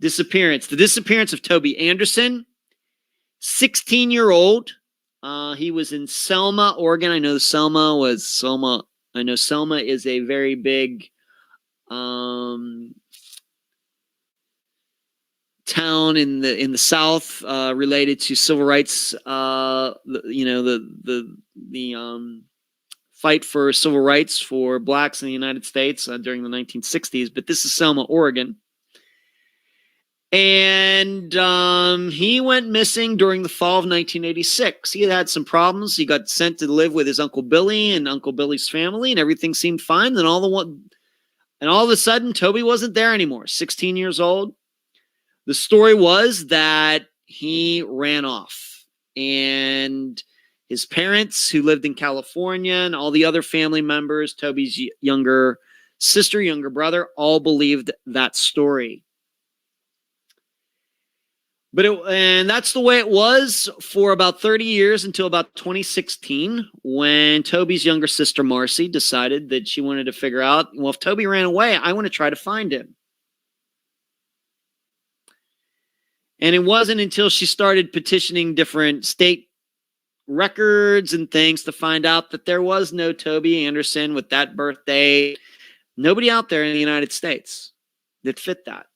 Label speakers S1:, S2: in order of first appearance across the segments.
S1: Disappearance. The disappearance of Toby Anderson, 16-year-old. He was in Selma, Oregon. I know Selma is a very big town in the South related to civil rights. The fight for civil rights for blacks in the United States during the 1960s. But this is Selma, Oregon. And he went missing during the fall of 1986. He had some problems. He got sent to live with his Uncle Billy and Uncle Billy's family, and everything seemed fine. Then all of a sudden, Toby wasn't there anymore. 16 years old. The story was that he ran off, and his parents, who lived in California, and all the other family members, Toby's younger sister, younger brother, all believed that story. And that's the way it was for about 30 years until about 2016, when Toby's younger sister, Marcy, decided that she wanted to figure out, well, if Toby ran away, I want to try to find him. And it wasn't until she started petitioning different state records and things to find out that there was no Toby Anderson with that birthday. Nobody out there in the United States that fit that.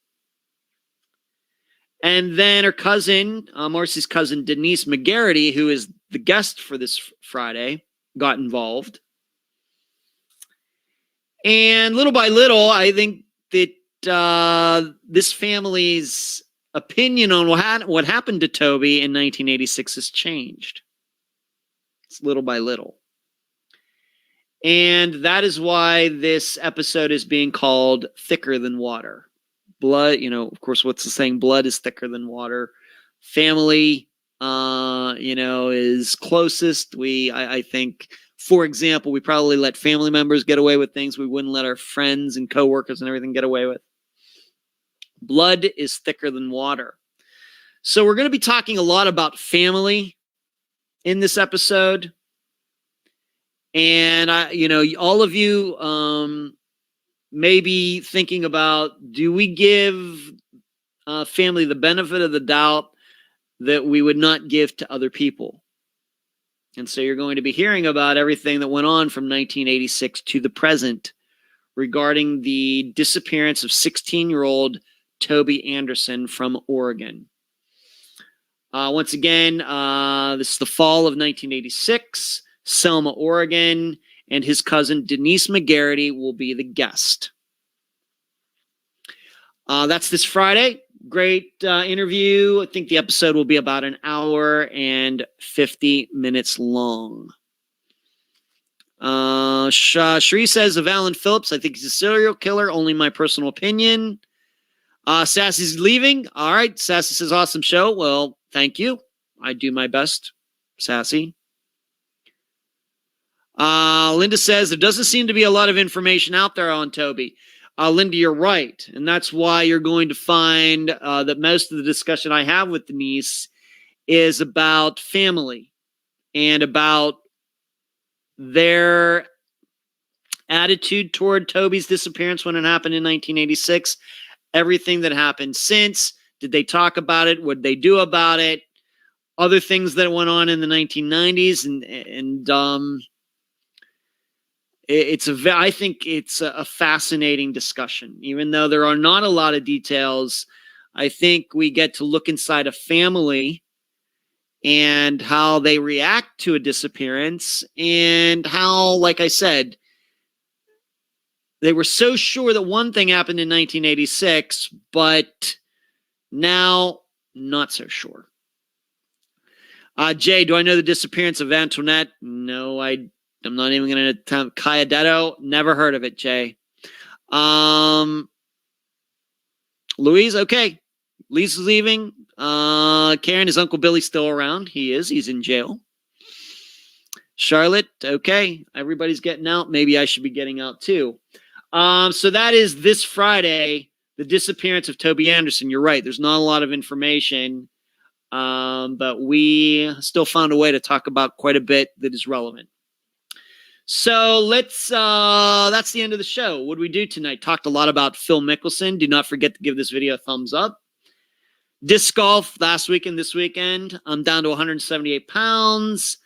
S1: And then her cousin, Marcy's cousin, Denise McGarity, who is the guest for this Friday, got involved. And little by little, I think that this family's opinion on what happened to Toby in 1986 has changed. It's little by little. And that is why this episode is being called Thicker Than Water. Blood, of course, what's the saying? Blood is thicker than water. Family, is closest. I think, for example, we probably let family members get away with things we wouldn't let our friends and coworkers and everything get away with. Blood is thicker than water. So we're going to be talking a lot about family in this episode. And all of you, maybe thinking about, do we give family the benefit of the doubt that we would not give to other people? And so you're going to be hearing about everything that went on from 1986 to the present regarding the disappearance of 16-year-old Toby Anderson from Oregon. Once again, this is the fall of 1986, Selma, Oregon. And his cousin, Denise McGarity, will be the guest. That's this Friday. Great interview. I think the episode will be about an hour and 50 minutes long. Cherie says of Alan Phillips, I think he's a serial killer. Only my personal opinion. Sassy's leaving. All right. Sassy says, awesome show. Well, thank you. I do my best, Sassy. Linda says there doesn't seem to be a lot of information out there on Toby. Linda, you're right. And that's why you're going to find that most of the discussion I have with Denise is about family and about their attitude toward Toby's disappearance when it happened in 1986. Everything that happened since. Did they talk about it? What did they do about it? Other things that went on in the 1990s and I think it's a fascinating discussion. Even though there are not a lot of details, I think we get to look inside a family and how they react to a disappearance and how, like I said, they were so sure that one thing happened in 1986, but now not so sure. Jay, do I know the disappearance of Antoinette? No, I'm not even going to attempt. Cayadetto, never heard of it, Jay. Louise, okay. Lisa's leaving. Karen, is Uncle Billy still around? He is. He's in jail. Charlotte, okay. Everybody's getting out. Maybe I should be getting out too. So that is this Friday, the disappearance of Toby Anderson. You're right. There's not a lot of information, but we still found a way to talk about quite a bit that is relevant. So that's the end of the show. What did we do tonight? Talked a lot about Phil Mickelson. Do not forget to give this video a thumbs up. Disc golf last weekend, this weekend. I'm down to 178 pounds.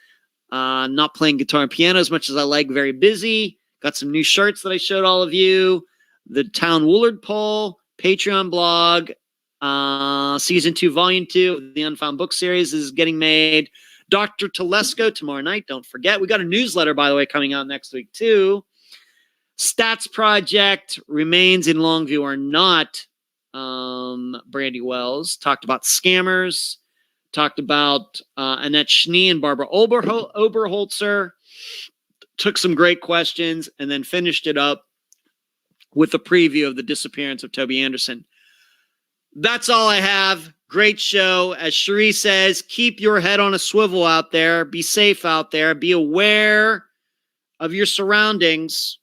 S1: Not playing guitar and piano as much as I like. Very busy. Got some new shirts that I showed all of you. The Town Woolard poll, Patreon blog, season 2, volume 2 of the Unfound book series is getting made. Dr. Telesco tomorrow night. Don't forget. We got a newsletter, by the way, coming out next week too. Stats Project, Remains in Longview or Not. Brandy Wells talked about scammers. Talked about Annette Schnee and Barbara Oberholzer. Took some great questions and then finished it up with a preview of the disappearance of Toby Anderson. That's all I have. Great show. As Cherie says, keep your head on a swivel out there. Be safe out there. Be aware of your surroundings.